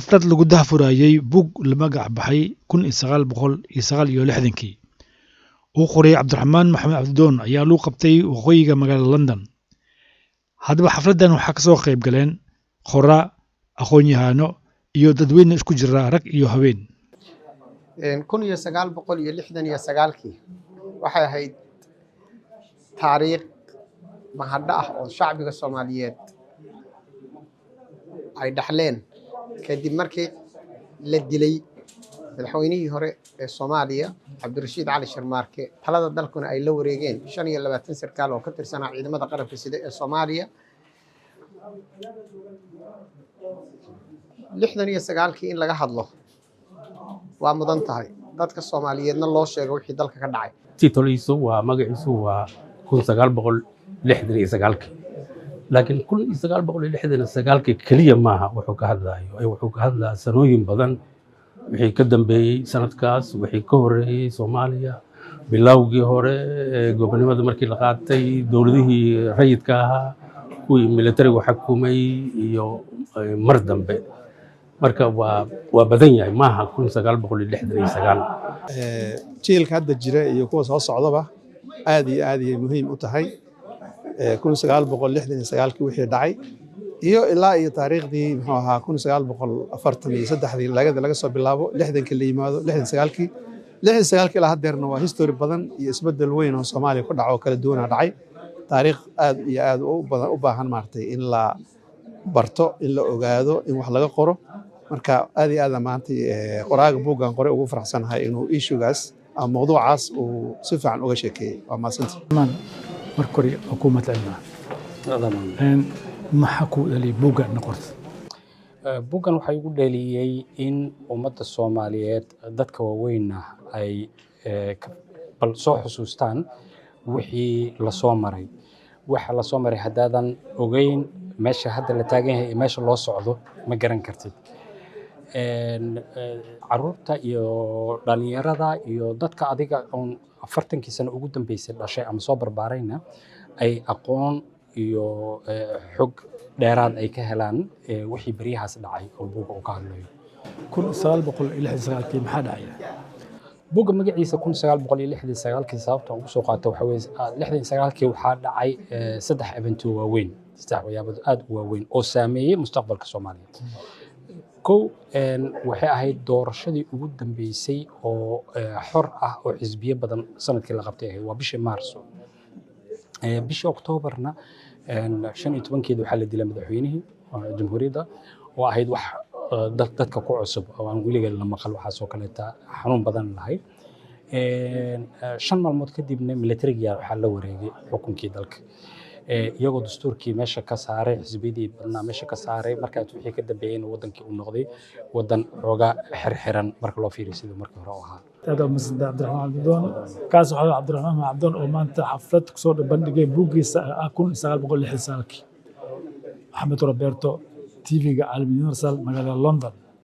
dad lagu dahfurayay bug la magac baxay 1960kii uu qoray Cabdiraxmaan Maxamed Cabdidoon ayaa loo qabtay waqooyiga magaalada London. Haddaba xafladan waxaa ka soo qayb galeen qoraa, aqoon-yahano iyo dadweyne isku jira rag iyo haween. 1969kii waxay ahayd taariikh mahadda ah oo shacbiga Soomaaliyeed ay dhaxleen kadib markii la dilay madaxweynihii hore ee Soomaaliya Cabdirashiid Cali Sharmaarke talada dalkuna ay la wareegeen 25 sarkaal oo ka tirsanaa ciidamada qalabka sida ee Soomaaliya. 69kii in laga hadlo waa mudan tahay dadka Soomaaliyeedna loo sheego wixii dalka ka dhacay. titoliisu waa magaciisu waa 1969 laakiin 1969 kaliya maaha wuxuu ka hadlayo wuxuu ka hadlaa sanooyin badan wixii ka dambeeyay sanadkaas wixii ka horeeyay Soomaaliya bilowgii hore gobonimada markii la qaatay dawladihii rayidka ahaa kuwii militariga xukumay iyo mar dambe marka waa badan yahay maaha 1969 jiilka hadda jira iyo kuwa soo socdaba aad iyo aad muhiim u tahay 1969kii wixii dhacay iyo ilaa iyo taariikhdii muxuu ahaa 1943 laga soo bilaabo 60kii la yimaado 69kii ilaa haddeerna waa history badan iyo isbedel weyn oo Soomaaliya ku dhaco kala duwan dhacay taariikh aad iyo aad u baahan maartay in la barto in la ogaado in wax laga qoro marka aad iyo aad maanta qoraaga buugan qoray ugu faraxsanahay inuu issuegaas ama mawduucaas uu si fiican uga sheekeeyay waa maasantii markori xukuumadda maxaa ku dhaliyay buuggan noqotay buuggan waxaa igu dhaliyay in ummadda Soomaaliyeed dadka waaweyna ay bal soo xusuustaan wixii la soo maray waxa la soo maray haddaadan ogeyn meesha hadda la taagan yahay meesha loo socdo ma garan kartid caruurta iyo dhalinyarada iyo dadka adiga 40 sano ugu dambeysay dhashay ama soo barbaarayna ay aqoon iyo xog dheeraad ay ka helaan wixii bariyahaas dhacay oo buugga uu ka hadlayo 1969kii maxaa dhacay buugga magaciisa 1969kii sababta ugu soo qaatay waxa weeye 69kii waxaa dhacay 3 event waaweyn 3 waxyaabo aad u waaweyn oo saameeyay mustaqbalka Soomaaliyeed waxay ahayd doorashadii ugu dambeysay oo xor ah oo xisbiye badan sanadkii la qabtay waa bishii Maarso bishii Oktoobarna 15keeda waxaa la dilay madaxweynihii jamhuuriyadda oo ahayd wax dadka ku cusub oo aan weliga la maqal waxaas oo kale xanuun badan lahayd 5 maalmood kadibna militariga waxaa la wareegay xukunkii dalka iyagoo dastuurkii meesha ka saaray xisbiyadii badnaa meesha ka saaray markaas wixii ka dambeeyayna wadankii uu noqday wadan xoogaa xirxiran marka loo fiiriyo sidii markii hore u ahaa Cabdiraxmaan Cabdidoon kaas waxa Cabdiraxmaan Cabdidoon oo maanta xaflad ku soo bandhigay buuggiisa 1969 Axmed Roberto TV-ga Caalami Universal magaalada London